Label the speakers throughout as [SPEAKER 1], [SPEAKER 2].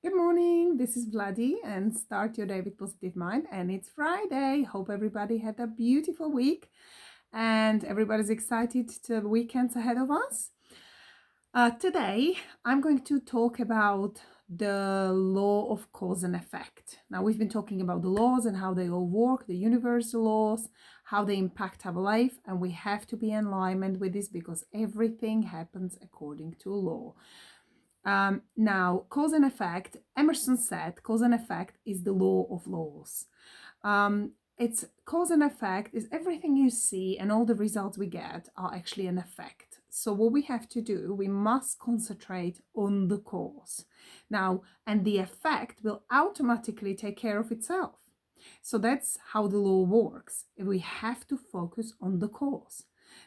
[SPEAKER 1] Good morning, this is Vladi and start your day with positive mind. And it's Friday. Hope everybody had a beautiful week and everybody's excited to the weekends ahead of us. Today, I'm going to talk about the law of cause and effect. Now, we've been talking about the laws and how they all work, the universal laws, how they impact our life, and we have to be in alignment with this because everything happens according to law. Now, cause and effect, Emerson said cause and effect is the law of laws. It's cause and effect is everything you see and all the results we get are actually an effect. So what we have to do, we must concentrate on the cause. Now, and the effect will automatically take care of itself. So that's how the law works. We have to focus on the cause.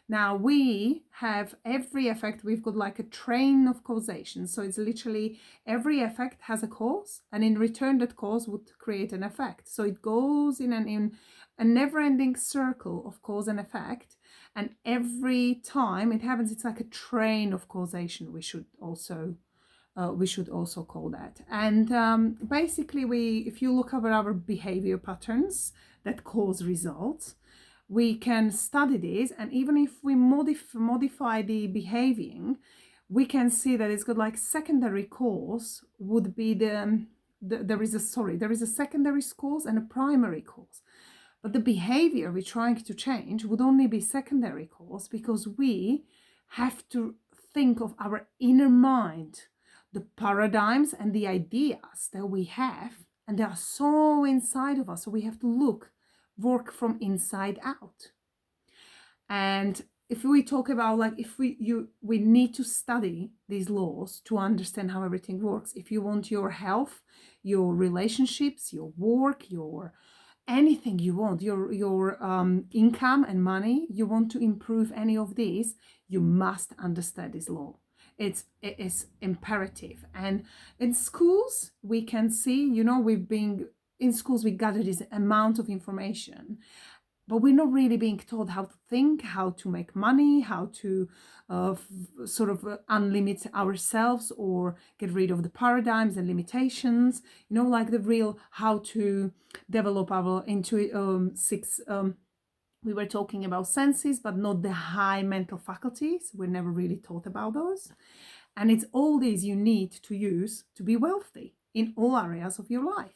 [SPEAKER 1] Now we have every effect, we've got like a train of causation. So it's literally every effect has a cause, and in return that cause would create an effect. So it goes in a never-ending circle of cause and effect. And every time it happens, it's like a train of causation, we should also call that. And basically, if you look over our behavior patterns that cause results, we can study this, and even if we modify the behaving, we can see that it's got like secondary cause would be there is a secondary cause and a primary cause. But the behavior we're trying to change would only be secondary cause because we have to think of our inner mind, the paradigms and the ideas that we have, and they are so inside of us. So we have to work from inside out. And if we talk about like if we need to study these laws to understand how everything works. If you want your health, your relationships, your work, your anything you want, your income and money, you want to improve any of these, you must understand this law. It is imperative. And in schools we can see, we've been in schools, we gather this amount of information, but we're not really being taught how to think, how to make money, how to unlimit ourselves or get rid of the paradigms and limitations, like the real how to develop our six. We were talking about senses, but not the high mental faculties. We're never really taught about those. And it's all these you need to use to be wealthy in all areas of your life.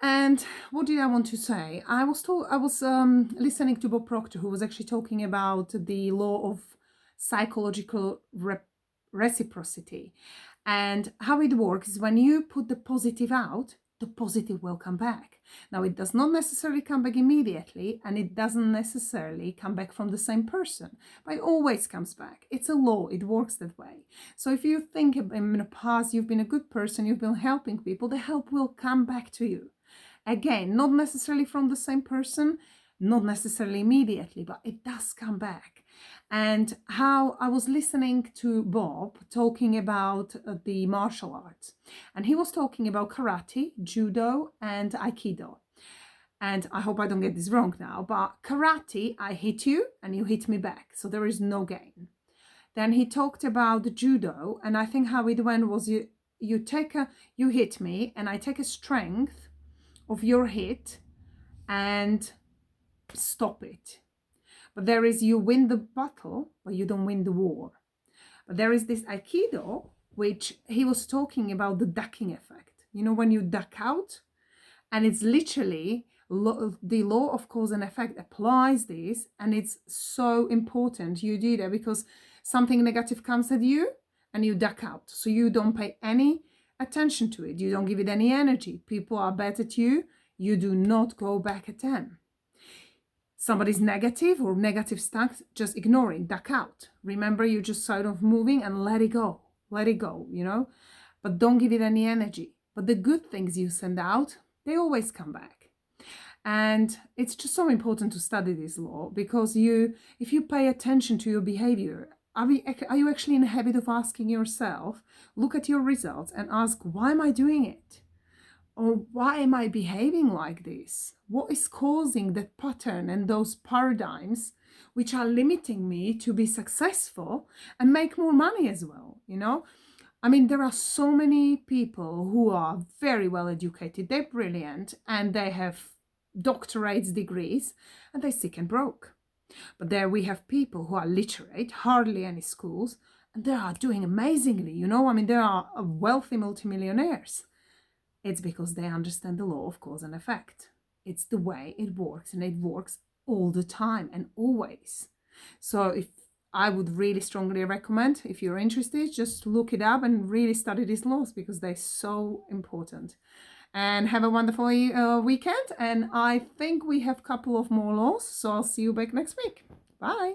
[SPEAKER 1] And what did I want to say? I was listening to Bob Proctor, who was actually talking about the law of psychological reciprocity, and how it works is when you put the positive out, the positive will come back. Now, it does not necessarily come back immediately, and it doesn't necessarily come back from the same person, but it always comes back. It's a law, it works that way. So if you think in the past you've been a good person, you've been helping people, the help will come back to you. Again, not necessarily from the same person, not necessarily immediately, but it does come back. And how I was listening to Bob talking about the martial arts, and he was talking about karate, judo, and aikido. And I hope I don't get this wrong now, but karate, I hit you and you hit me back, so there is no gain. Then he talked about judo, and I think how it went was you hit me, and I take a strength of your hit and stop it. But there is, you win the battle, but you don't win the war. But there is this Aikido, which he was talking about the ducking effect. When you duck out, and it's literally the law of cause and effect applies this, and it's so important you do that because something negative comes at you and you duck out. So you don't pay any attention to it. You don't give it any energy. People are bad at you. You do not go back at them. Somebody's negative or negative stuck, just ignore it, duck out. Remember, you just sort of moving and let it go, but don't give it any energy. But the good things you send out, they always come back. And it's just so important to study this law because if you pay attention to your behavior, are you actually in the habit of asking yourself, look at your results and ask, why am I doing it? Or why am I behaving like this? What is causing that pattern and those paradigms which are limiting me to be successful and make more money as well, I mean, there are so many people who are very well educated, they're brilliant, and they have doctorates degrees, and they're sick and broke. But there we have people who are literate, hardly any schools, and they are doing amazingly, you know? I mean, they are wealthy multimillionaires. It's because they understand the law of cause and effect. It's the way it works, and it works all the time and always. So if I would really strongly recommend, if you're interested, just look it up and really study these laws because they're so important. And have a wonderful weekend. And I think we have a couple of more laws, so I'll see you back next week. Bye.